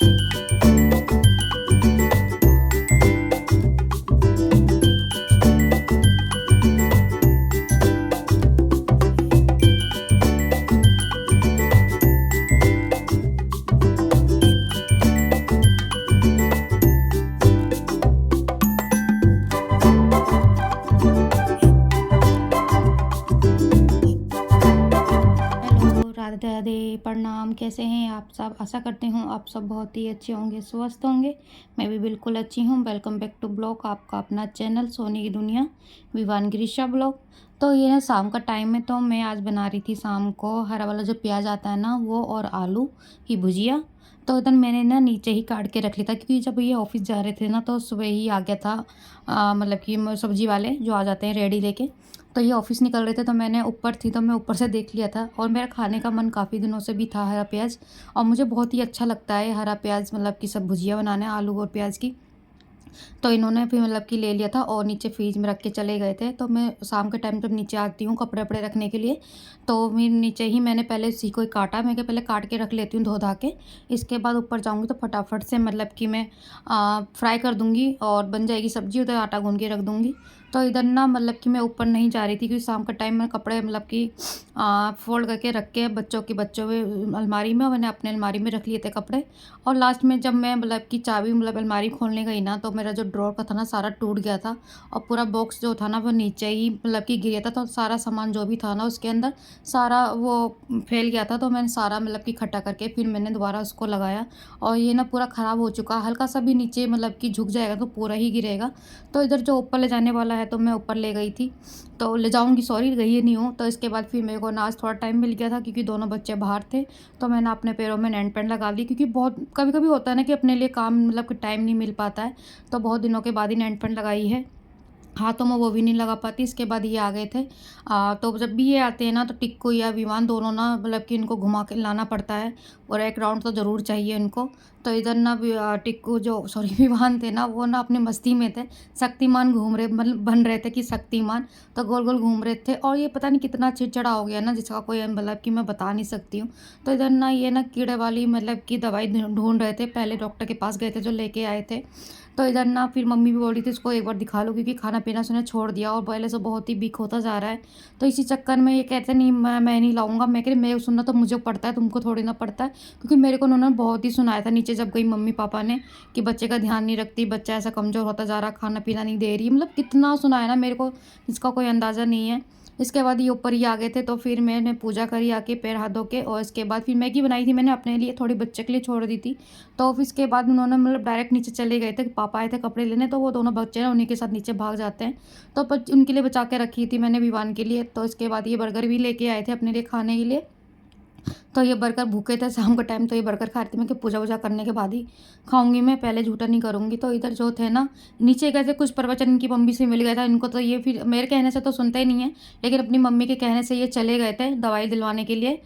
Hello, Radhe Radhe, प्रणाम। कैसे हैं आप सब? आशा करती हूँ आप सब बहुत ही अच्छे होंगे, स्वस्थ होंगे। मैं भी बिल्कुल अच्छी हूँ। वेलकम बैक टू ब्लॉग, आपका अपना चैनल सोनी की दुनिया, विवान गिरीशा ब्लॉग। तो ये ना शाम का टाइम है, तो मैं आज बना रही थी शाम को हरा वाला जो प्याज आता है ना वो, और आलू की भुजिया। तो इधर मैंने ना नीचे ही काट के रख लिया था, क्योंकि जब ये ऑफिस जा रहे थे ना तो सुबह ही आ गया था। मतलब कि सब्जी वाले जो आ जाते हैं रेडी लेके। तो ये ऑफिस निकल रहे थे, तो मैंने ऊपर थी तो मैं ऊपर से देख लिया था, और मेरा खाने का मन काफ़ी दिनों से भी था हरा प्याज। और मुझे बहुत ही अच्छा लगता है हरा प्याज, मतलब कि सब भुजिया बनाना आलू और प्याज की। तो इन्होंने फिर मतलब कि ले लिया था और नीचे फ्रिज में रख के चले गए थे। तो मैं शाम के टाइम जब नीचे आती हूँ कपड़े वपड़े रखने के लिए, तो मैं नीचे ही मैंने पहले इसी को ही काटा। मैं क्या पहले काट के रख लेती हूँ धो धा के, इसके बाद ऊपर जाऊँगी तो फटाफट से मतलब कि मैं फ्राई कर दूँगी और बन जाएगी सब्जी। उधर आटा गूँध के रख दूँगी। तो इधर ना मतलब कि मैं ऊपर नहीं जा रही थी, क्योंकि शाम का टाइम में कपड़े मतलब कि फ़ोल्ड करके रख के बच्चों में अलमारी में, और मैंने अपने अलमारी में रख लिए थे कपड़े। और लास्ट में जब मैं मतलब कि चाबी मतलब अलमारी खोलने गई ना, तो मेरा जो ड्रॉर का था ना सारा टूट गया था। और पूरा बॉक्स जो था ना वो नीचे ही मतलब कि गिर गया था। तो सारा सामान जो भी था ना उसके अंदर सारा वो फैल गया था। तो मैंने सारा मतलब कि इकट्ठा करके फिर मैंने दोबारा उसको लगाया। और ये ना पूरा ख़राब हो चुका, हल्का सा भी नीचे मतलब कि झुक जाएगा तो पूरा ही गिरेगा। तो इधर जो ऊपर ले जाने वाला है तो मैं ऊपर ले गई थी, तो ले जाऊँगी, सॉरी गई ही नहीं हूँ। तो इसके बाद फिर मेरे को ना आज थोड़ा टाइम मिल गया था, क्योंकि दोनों बच्चे बाहर थे। तो मैंने अपने पैरों में नेल पेंट लगा ली, क्योंकि बहुत कभी-कभी होता है ना कि अपने लिए काम मतलब कि टाइम नहीं मिल पाता है। तो बहुत दिनों के बाद ही नेल पेंट लगाई है। हाथों में वो भी नहीं लगा पाती। इसके बाद ये आ गए थे। तो जब भी ये आते हैं ना तो टिक्कू या विवान दोनों ना मतलब कि इनको घुमा के लाना पड़ता है, और एक राउंड तो ज़रूर चाहिए इनको। तो इधर ना टिक्कू जो सॉरी विवान थे ना वो ना अपनी मस्ती में थे। शक्तिमान घूम रहे मतलब बन रहे थे कि शक्तिमान। तो गोल-गोल घूम रहे थे, और ये पता नहीं कितना चिड़चिड़ा हो गया ना, जिसका कोई मतलब कि मैं बता नहीं सकती हूँ। तो इधर ना ये ना कीड़े वाली मतलब कि दवाई ढूँढ रहे थे। पहले डॉक्टर के पास गए थे जो लेके आए थे। तो इधर ना फिर मम्मी भी बोल रही थी इसको एक बार दिखा लो, क्योंकि खाना-पीना उसने छोड़ दिया और पहले से बहुत ही वीक होता जा रहा है। तो इसी चक्कर में ये कहते नहीं, मैं नहीं लाऊँगा। मैं कह रही मैं सुनना तो मुझे पड़ता है, तुमको थोड़ी ना पड़ता है। क्योंकि मेरे को उन्होंने बहुत ही सुनाया था नीचे जब गई मम्मी-पापा ने, कि बच्चे का ध्यान नहीं रखती, बच्चा ऐसा कमज़ोर होता जा रहा, खाना-पीना नहीं दे रही। मतलब कितना सुनाया ना मेरे को, इसका कोई अंदाज़ा नहीं है। इसके बाद ये ऊपर ही आ गए थे, तो फिर मैंने पूजा करी आके पैर हाथ धो के, और इसके बाद फिर मैगी बनाई थी मैंने अपने लिए, थोड़ी बच्चे के लिए छोड़ दी थी। तो फिर इसके बाद उन्होंने मतलब डायरेक्ट नीचे चले गए थे, पापा आए थे कपड़े लेने, तो वो दोनों बच्चे हैं उन्हीं के साथ नीचे भाग जाते हैं। तो उनके लिए बचा के रखी थी मैंने विवान के लिए। तो इसके बाद ये बर्गर भी लेके आए थे अपने लिए खाने के लिए। तो ये बर्गर भूखे थे शाम के टाइम, तो ये बर्गर खा रही थी। मैं कि पूजा वूजा करने के बाद ही खाऊँगी, मैं पहले झूठा नहीं करूँगी। तो इधर जो थे ना नीचे गए थे, कुछ प्रवचन इनकी मम्मी से मिल गया था इनको। तो ये फिर मेरे कहने से तो सुनते ही नहीं है, लेकिन अपनी मम्मी के कहने से ये चले गए थे दवाई दिलवाने के लिए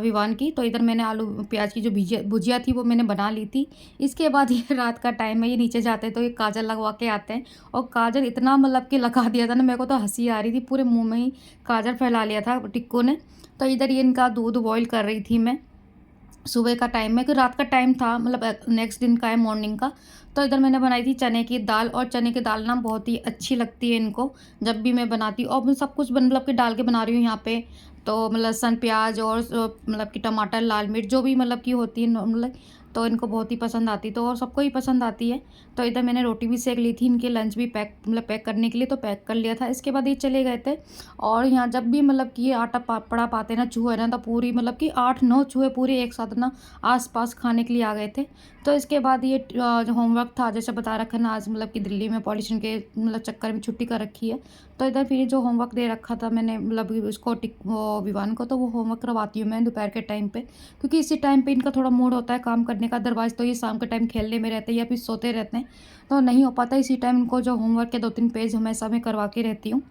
विवान की। तो इधर मैंने आलू प्याज की जो भुजिया भुजिया थी वो मैंने बना ली थी। इसके बाद ये रात का टाइम है, ये नीचे जाते हैं तो ये काजल लगवा के आते हैं। और काजल इतना मतलब कि लगा दिया था ना, मेरे को तो हंसी आ रही थी, पूरे मुंह में ही काजल फैला लिया था टिक्कू ने। तो इधर ये इनका दूध बॉईल कर रही थी मैं। सुबह का टाइम है कि रात का टाइम था, मतलब नेक्स्ट दिन का है, मॉर्निंग का। तो इधर मैंने बनाई थी चने की दाल, और चने की दाल ना बहुत ही अच्छी लगती है इनको जब भी मैं बनाती हूँ। और मैं सब कुछ मतलब कि डाल के बना रही हूँ यहाँ पे। तो मतलब लहसुन प्याज और मतलब कि टमाटर लाल मिर्च जो भी मतलब की होती है मतलब, तो इनको बहुत ही पसंद आती है, तो और सबको ही पसंद आती है। तो इधर मैंने रोटी भी सेक ली थी, इनके लंच भी पैक मतलब पैक करने के लिए तो पैक कर लिया था। इसके बाद ये चले गए थे। और यहाँ जब भी मतलब कि ये आटा पड़ा पाते ना चूहे ना, तो पूरी मतलब कि 8-9 चूहे पूरे एक साथ ना आस-पास खाने के लिए आ गए थे। तो इसके बाद ये जो होमवर्क था जैसे बता रखा है ना, आज मतलब कि दिल्ली में पॉल्यूशन के मतलब चक्कर में छुट्टी कर रखी है। तो इधर फिर जो होमवर्क दे रखा था मैंने मतलब उसको वो विवान को, तो वो होमवर्क करवाती हूँ मैं दोपहर के टाइम पे, क्योंकि इसी टाइम पे इनका थोड़ा मूड होता है काम करने का। अदरवाइज़ तो ये शाम के टाइम खेलने में रहते हैं या फिर सोते रहते हैं, तो नहीं हो पाता। इसी टाइम इनको जो होमवर्क के 2-3 पेज हमेशा मैं करवा के रहती हूँ।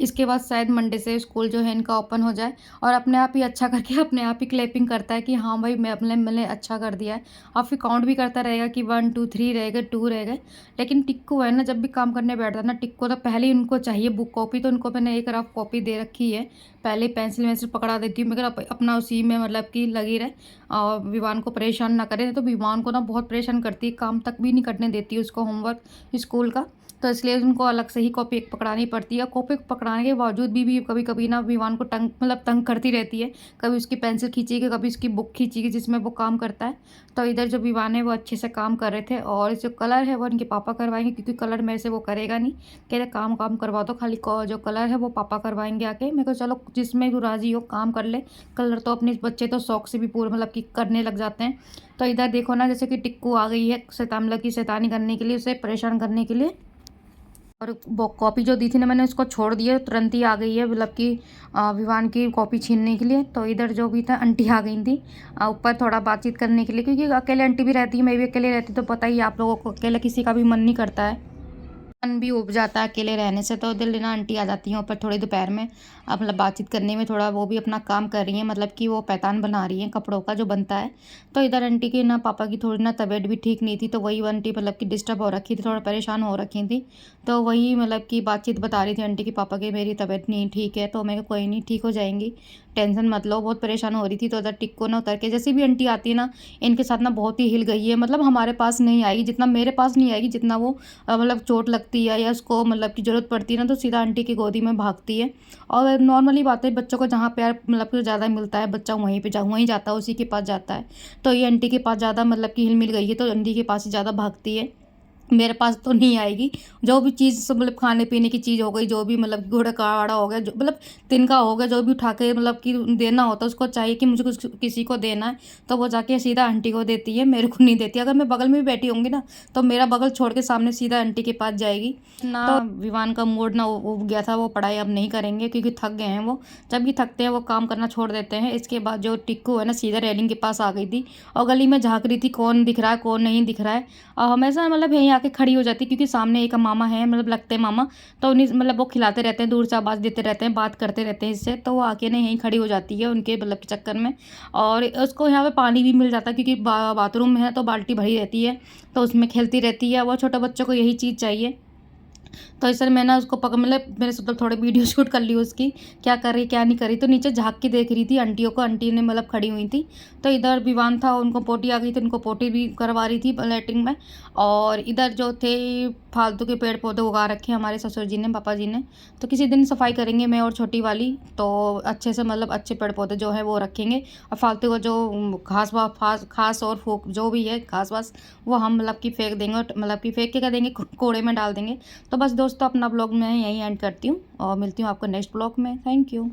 इसके बाद शायद मंडे से स्कूल जो है इनका ओपन हो जाए और अपने आप ही अच्छा करके अपने आप ही क्लैपिंग करता है कि हाँ भाई मैंने अच्छा कर दिया है। और फिर काउंट भी करता रहेगा कि 1 2 3 रह गए, 2 रह गए। लेकिन टिक्कू है ना, जब भी काम करने बैठता है ना टिक्को, तो पहले ही उनको चाहिए बुक कॉपी। तो उनको मैंने एक रफ कॉपी दे रखी है, पहले पेंसिल वेंसिल पकड़ा देती हूँ, मगर अपना उसी में मतलब कि लगी रहे और विवान को परेशान ना करे। तो विवान को ना बहुत परेशान करती है, काम तक भी नहीं करने देती है उसको होमवर्क स्कूल का। तो इसलिए उनको अलग से ही कॉपी एक पकड़ानी पड़ती है। कॉपी पकड़ाने के बावजूद भी कभी कभी ना विवान को तंग करती रहती है। कभी उसकी पेंसिल खींचेगी, कभी उसकी बुक खींचेगी जिसमें वो काम करता है। तो इधर जो विवान है वो अच्छे से काम कर रहे थे, और जो कलर है वो इनके पापा करवाएंगे, क्योंकि कलर मेरे से वो करेगा नहीं। कह रहे काम काम करवा दो, खाली जो कलर है वो पापा करवाएंगे आके। मैं कहा चलो जिसमें तू राजी हो काम कर ले। कलर तो अपने बच्चे तो शौक से भी पूरे मतलब कि करने लग जाते हैं। तो इधर देखो ना, जैसे कि टिक्कू आ गई है शैतान, मतलब की शैतानी करने के लिए, उसे परेशान करने के लिए। और वो कॉपी जो दी थी ना मैंने उसको छोड़ दिया, तुरंत ही आ गई है मतलब कि विवान की कॉपी छीनने के लिए। तो इधर जो भी था आंटी आ गई थी ऊपर थोड़ा बातचीत करने के लिए, क्योंकि अकेले आंटी भी रहती है, मैं भी अकेले रहती, तो पता ही आप लोगों को अकेले किसी का भी मन नहीं करता है, मन भी उब जाता है अकेले रहने से। तो दिल ना आंटी आ जाती हैं ऊपर थोड़ी दोपहर में, अब मतलब बातचीत करने में। थोड़ा वो भी अपना काम कर रही हैं, मतलब कि वो पैतान बना रही हैं कपड़ों का जो बनता है। तो इधर आंटी की ना पापा की थोड़ी ना तबीयत भी ठीक नहीं थी, तो वही आंटी मतलब कि डिस्टर्ब हो रखी थी, थोड़ा परेशान हो रखी थी। तो वही मतलब कि बातचीत बता रही थी आंटी की पापा की, मेरी तबीयत नहीं ठीक है। तो मैं कहा कोई नहीं, ठीक हो जाएंगी, टेंशन मत लो। बहुत परेशान हो रही थी। तो उधर टिक्को ना उतर के, जैसे भी आंटी आती है ना इनके साथ ना बहुत ही हिल गई है। मतलब हमारे पास नहीं आएगी, जितना मेरे पास नहीं आएगी, जितना वो मतलब चोट लगती है या उसको मतलब की ज़रूरत पड़ती है ना, तो सीधा आंटी की गोदी में भागती है। और नॉर्मली बात है, बच्चों को जहाँ प्यार मतलब कि ज़्यादा मिलता है बच्चा वहीं जाता है, उसी के पास जाता है। तो ये आंटी के पास ज़्यादा मतलब कि हिल मिल गई है, तो आंटी के पास ही ज़्यादा भागती है। मेरे पास तो नहीं आएगी। जो भी चीज़ मतलब खाने पीने की चीज़ हो गई, जो भी मतलब घोड़ा काड़ा हो गया, जो मतलब तिनका हो गया, जो भी उठा के मतलब कि देना होता है, उसको चाहिए कि मुझे कुछ किसी को देना है, तो वो जाके सीधा आंटी को देती है, मेरे को नहीं देती। अगर मैं बगल में भी बैठी होंगी ना, तो मेरा बगल छोड़ के सामने सीधा आंटी के पास जाएगी ना। तो विवान का मूड ना उब गया था, वो पढ़ाई अब नहीं करेंगे क्योंकि थक गए हैं वो। जब भी थकते हैं वो काम करना छोड़ देते हैं। इसके बाद जो टिक्कू है ना सीधा रेलिंग के पास आ गई थी और गली में झाँक रही थी कौन दिख रहा है कौन नहीं दिख रहा है। हमेशा मतलब यहीं आके खड़ी हो जाती, क्योंकि सामने एक मामा है, मतलब लगते हैं मामा। तो उन्हीं मतलब वो खिलाते रहते हैं, दूर से आवाज़ देते रहते हैं, बात करते रहते हैं इससे। तो वो आके ना यहीं खड़ी हो जाती है उनके मतलब के चक्कर में। और उसको यहाँ पे पानी भी मिल जाता है, क्योंकि बाथरूम में है तो बाल्टी भरी रहती है, तो उसमें खेलती रहती है। वो छोटे बच्चों को यही चीज़ चाहिए। तो इस तरह मैंने उसको मतलब मेरे से तो थोड़े वीडियो शूट कर ली उसकी, क्या कर रही क्या नहीं कर रही। तो नीचे झाँक के देख रही थी आंटियों को, आंटी ने मतलब खड़ी हुई थी। तो इधर विवान था, उनको पोटी आ गई थी, उनको पोटी भी करवा रही थी लैट्रिन में। और इधर जो थे फालतू के पेड़ पौधे उगा रखे हमारे ससुर जी ने, पापा जी ने। तो किसी दिन सफाई करेंगे मैं और छोटी वाली, तो अच्छे से मतलब अच्छे पेड़ पौधे जो है वो रखेंगे। और फालतू का जो घास और फूक जो भी है घास वास, वो हम मतलब कि फेंक देंगे, मतलब कि फेंक के क्या देंगे, कूड़े में डाल देंगे। तो बस दोस्तों अपना ब्लॉग मैं यहीं एंड करती हूँ और मिलती हूँ आपको नेक्स्ट ब्लॉग में। Thank you.